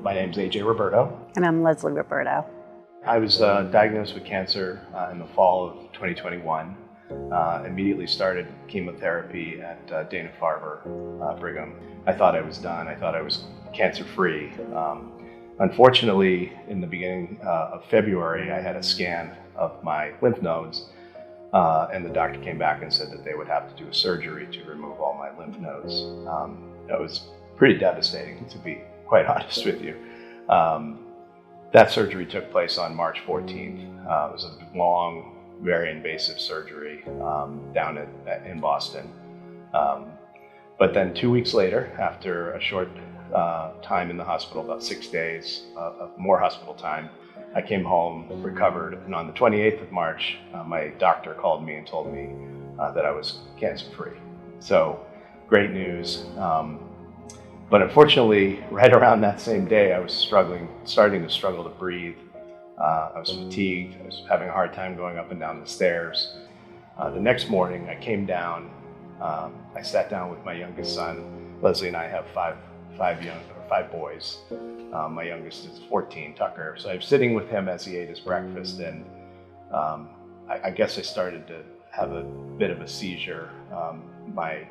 My name's AJ Roberto. And I'm Leslie Roberto. I was diagnosed with cancer in the fall of 2021. Immediately started chemotherapy at Dana-Farber Brigham. I thought I was done. I thought I was cancer-free. Unfortunately, in the beginning of February, I had a scan of my lymph nodes, and the doctor came back and said that they would have to do a surgery to remove all my lymph nodes. That was pretty devastating, to be quite honest with you. That surgery took place on March 14th. It was a long, very invasive surgery down in Boston. But then 2 weeks later, after a short time in the hospital, about 6 days of more hospital time, I came home, recovered, and on the 28th of March, my doctor called me and told me that I was cancer-free. So, great news. But unfortunately, right around that same day, I was starting to struggle to breathe. I was fatigued. I was having a hard time going up and down the stairs. The next morning, I came down. I sat down with my youngest son. Leslie and I have five boys. My youngest is 14, Tucker. So I was sitting with him as he ate his breakfast, and I guess I started to have a bit of a seizure. My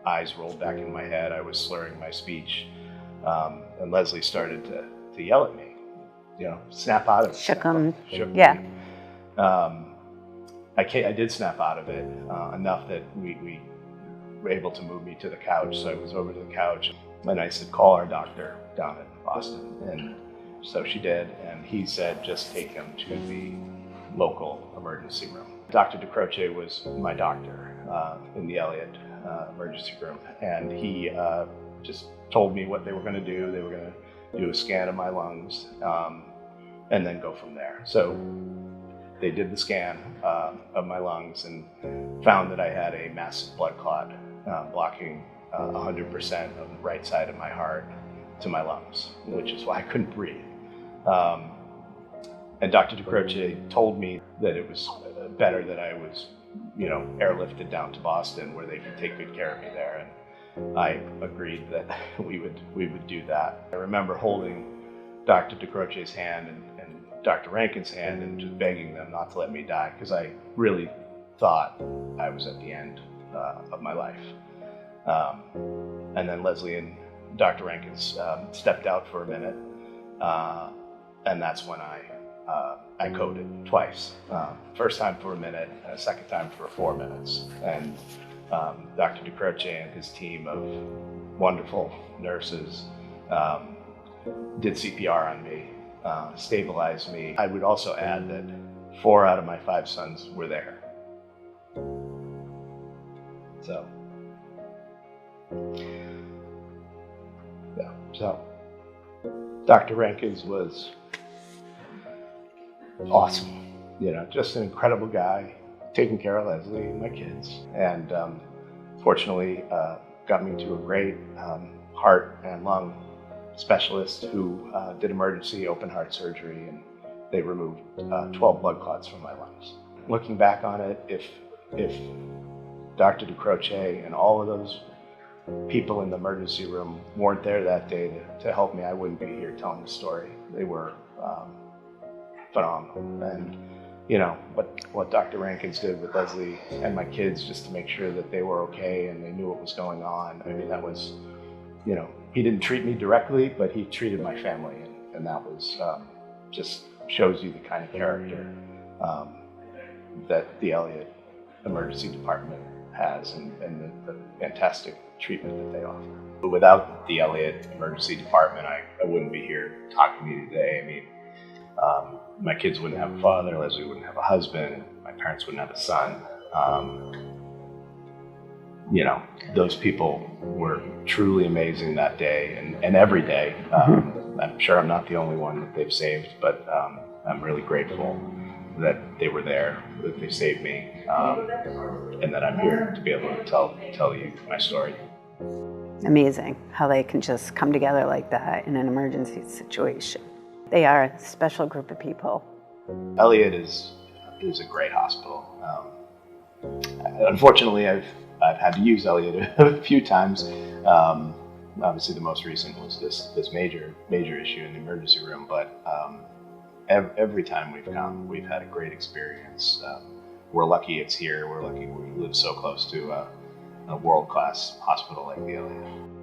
eyes rolled back in my head. I was slurring my speech, and Leslie started to yell at me. Snap out of it. Shook him. Shook Yeah. me. I did snap out of it enough that we were able to move me to the couch. So I was over to the couch, and I said, "Call our doctor down in Boston." And so she did, and he said, "Just take him to the local emergency room." Dr. DeCroce was my doctor in the Elliot emergency room, and he just told me what they were going to do. They were going to do a scan of my lungs and then go from there. So they did the scan of my lungs and found that I had a massive blood clot blocking 100% of the right side of my heart to my lungs, which is why I couldn't breathe. And Dr. DeCroce told me that it was better that I was airlifted down to Boston where they could take good care of me there, and I agreed that we would do that. I remember holding Dr. DeCroce's hand and Dr. Rankin's hand and just begging them not to let me die, because I really thought I was at the end of my life. And then Leslie and Dr. Rankin's stepped out for a minute, and that's when I coded twice. First time for a minute, and a second time for 4 minutes. And Dr. DeCroce and his team of wonderful nurses did CPR on me, stabilized me. I would also add that 4 out of my 5 sons were there. So, yeah. So, Dr. Rankins was awesome, just an incredible guy, taking care of Leslie and my kids, and fortunately got me to a great heart and lung specialist who did emergency open heart surgery, and they removed 12 blood clots from my lungs. Looking back on it, if Dr. DeCroce and all of those people in the emergency room weren't there that day to help me, I wouldn't be here telling the story. They were phenomenal. And what Dr. Rankins did with Leslie and my kids just to make sure that they were okay and they knew what was going on. I mean, that was, he didn't treat me directly, but he treated my family, and that was just shows you the kind of character that the Elliot Emergency Department has, and the fantastic treatment that they offer. But without the Elliot Emergency Department, I wouldn't be here talking to you today. I mean, my kids wouldn't have a father, Leslie wouldn't have a husband, my parents wouldn't have a son. Those people were truly amazing that day and every day. I'm sure I'm not the only one that they've saved, but I'm really grateful that they were there, that they saved me, and that I'm here to be able to tell you my story. Amazing how they can just come together like that in an emergency situation. They are a special group of people. Elliot is a great hospital. Unfortunately, I've had to use Elliot a few times. Obviously, the most recent was this major issue in the emergency room, but every time we've come, we've had a great experience. We're lucky it's here. We're lucky we live so close to a world-class hospital like the Elliot.